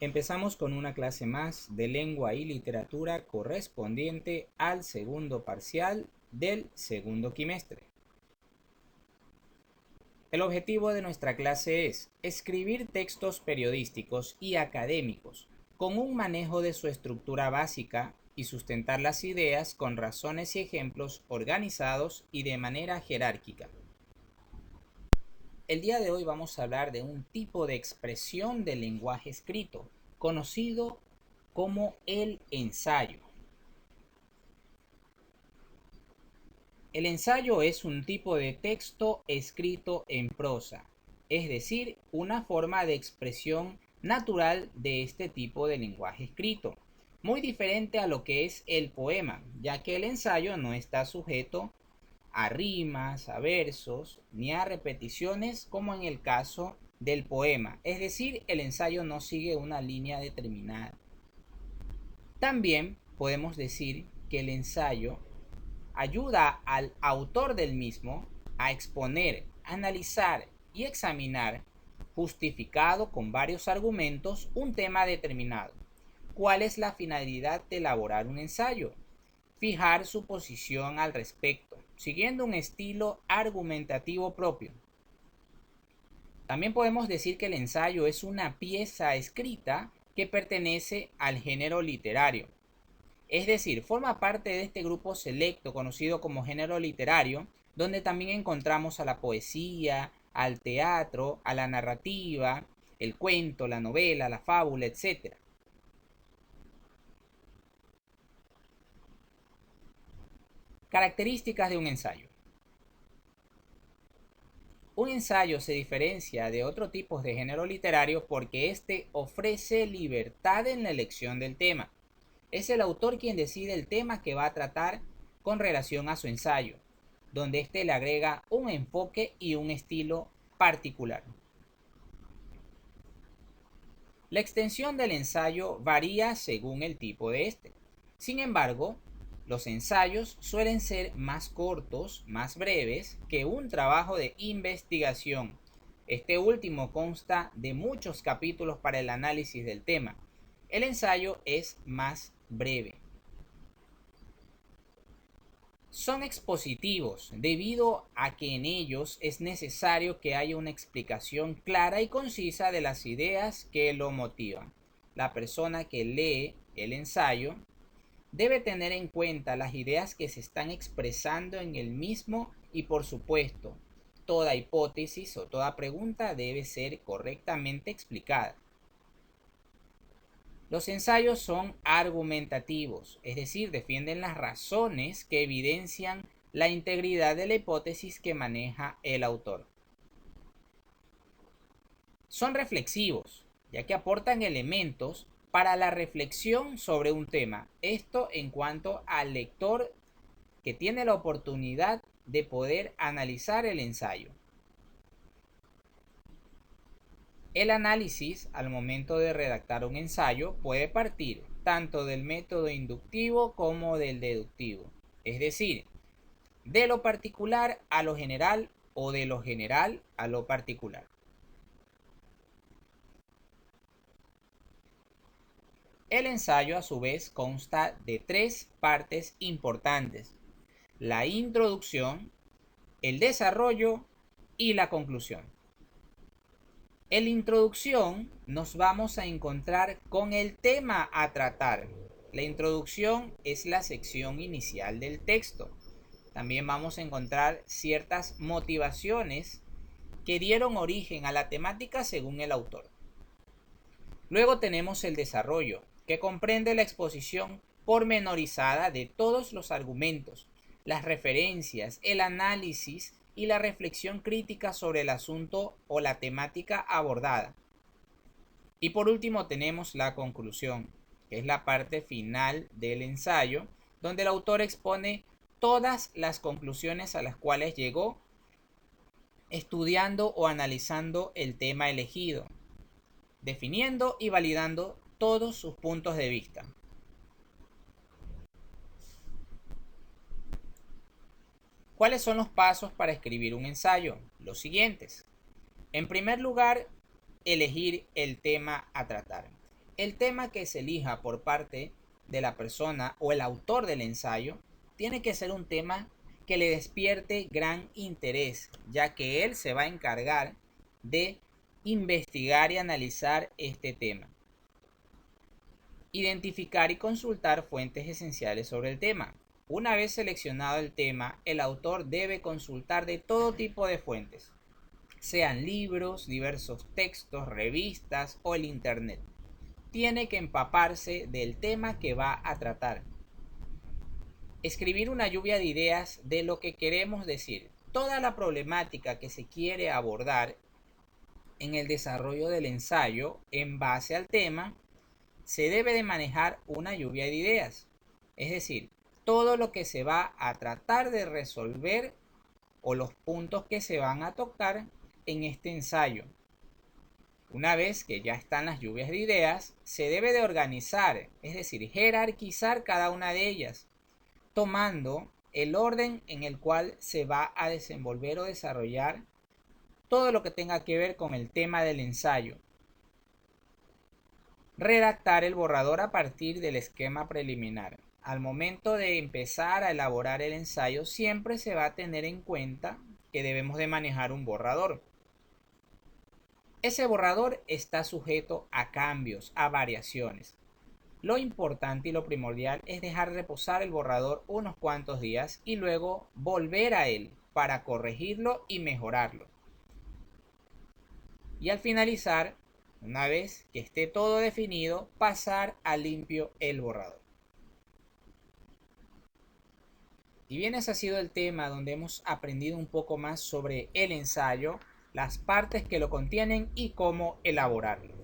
Empezamos con una clase más de lengua y literatura correspondiente al segundo parcial del segundo quimestre. El objetivo de nuestra clase es escribir textos periodísticos y académicos con un manejo de su estructura básica y sustentar las ideas con razones y ejemplos organizados y de manera jerárquica. El día de hoy vamos a hablar de un tipo de expresión del lenguaje escrito, conocido como el ensayo. El ensayo es un tipo de texto escrito en prosa, es decir, una forma de expresión natural de este tipo de lenguaje escrito, muy diferente a lo que es el poema, ya que el ensayo no está sujeto a rimas, a versos, ni a repeticiones como en el caso del poema. Es decir, el ensayo no sigue una línea determinada. También podemos decir que el ensayo ayuda al autor del mismo a exponer, analizar y examinar, justificado con varios argumentos, un tema determinado. ¿Cuál es la finalidad de elaborar un ensayo? Fijar su posición al respecto, siguiendo un estilo argumentativo propio. También podemos decir que el ensayo es una pieza escrita que pertenece al género literario. Es decir, forma parte de este grupo selecto conocido como género literario, donde también encontramos a la poesía, al teatro, a la narrativa, el cuento, la novela, la fábula, etc. Características de un ensayo. Un ensayo se diferencia de otros tipos de género literario porque éste ofrece libertad en la elección del tema. Es el autor quien decide el tema que va a tratar con relación a su ensayo, donde éste le agrega un enfoque y un estilo particular. La extensión del ensayo varía según el tipo de este. Sin embargo, los ensayos suelen ser más cortos, más breves que un trabajo de investigación. Este último consta de muchos capítulos para el análisis del tema. El ensayo es más breve. Son expositivos debido a que en ellos es necesario que haya una explicación clara y concisa de las ideas que lo motivan. La persona que lee el ensayo debe tener en cuenta las ideas que se están expresando en el mismo y, por supuesto, toda hipótesis o toda pregunta debe ser correctamente explicada. Los ensayos son argumentativos, es decir, defienden las razones que evidencian la integridad de la hipótesis que maneja el autor. Son reflexivos, ya que aportan elementos para la reflexión sobre un tema. Esto en cuanto al lector que tiene la oportunidad de poder analizar el ensayo. El análisis al momento de redactar un ensayo puede partir tanto del método inductivo como del deductivo, es decir, de lo particular a lo general o de lo general a lo particular. El ensayo a su vez consta de tres partes importantes: la introducción, el desarrollo y la conclusión. En la introducción nos vamos a encontrar con el tema a tratar. La introducción es la sección inicial del texto. También vamos a encontrar ciertas motivaciones que dieron origen a la temática según el autor. Luego tenemos el desarrollo, que comprende la exposición pormenorizada de todos los argumentos, las referencias, el análisis y la reflexión crítica sobre el asunto o la temática abordada. Y por último tenemos la conclusión, que es la parte final del ensayo, donde el autor expone todas las conclusiones a las cuales llegó estudiando o analizando el tema elegido, definiendo y validando todos sus puntos de vista. ¿Cuáles son los pasos para escribir un ensayo? Los siguientes. En primer lugar, elegir el tema a tratar. El tema que se elija por parte de la persona o el autor del ensayo tiene que ser un tema que le despierte gran interés, ya que él se va a encargar de investigar y analizar este tema. Identificar y consultar fuentes esenciales sobre el tema. Una vez seleccionado el tema, el autor debe consultar de todo tipo de fuentes, sean libros, diversos textos, revistas o el internet. Tiene que empaparse del tema que va a tratar. Escribir una lluvia de ideas de lo que queremos decir. Toda la problemática que se quiere abordar en el desarrollo del ensayo en base al tema, se debe de manejar una lluvia de ideas. Es decir, todo lo que se va a tratar de resolver o los puntos que se van a tocar en este ensayo. Una vez que ya están las lluvias de ideas, se debe de organizar, es decir, jerarquizar cada una de ellas, tomando el orden en el cual se va a desenvolver o desarrollar todo lo que tenga que ver con el tema del ensayo. Redactar el borrador a partir del esquema preliminar. Al momento de empezar a elaborar el ensayo, siempre se va a tener en cuenta que debemos de manejar un borrador. Ese borrador está sujeto a cambios, a variaciones. Lo importante y lo primordial es dejar reposar el borrador unos cuantos días y luego volver a él para corregirlo y mejorarlo. Y al finalizar, una vez que esté todo definido, pasar a limpio el borrador. Y bien, ese ha sido el tema donde hemos aprendido un poco más sobre el ensayo, las partes que lo contienen y cómo elaborarlo.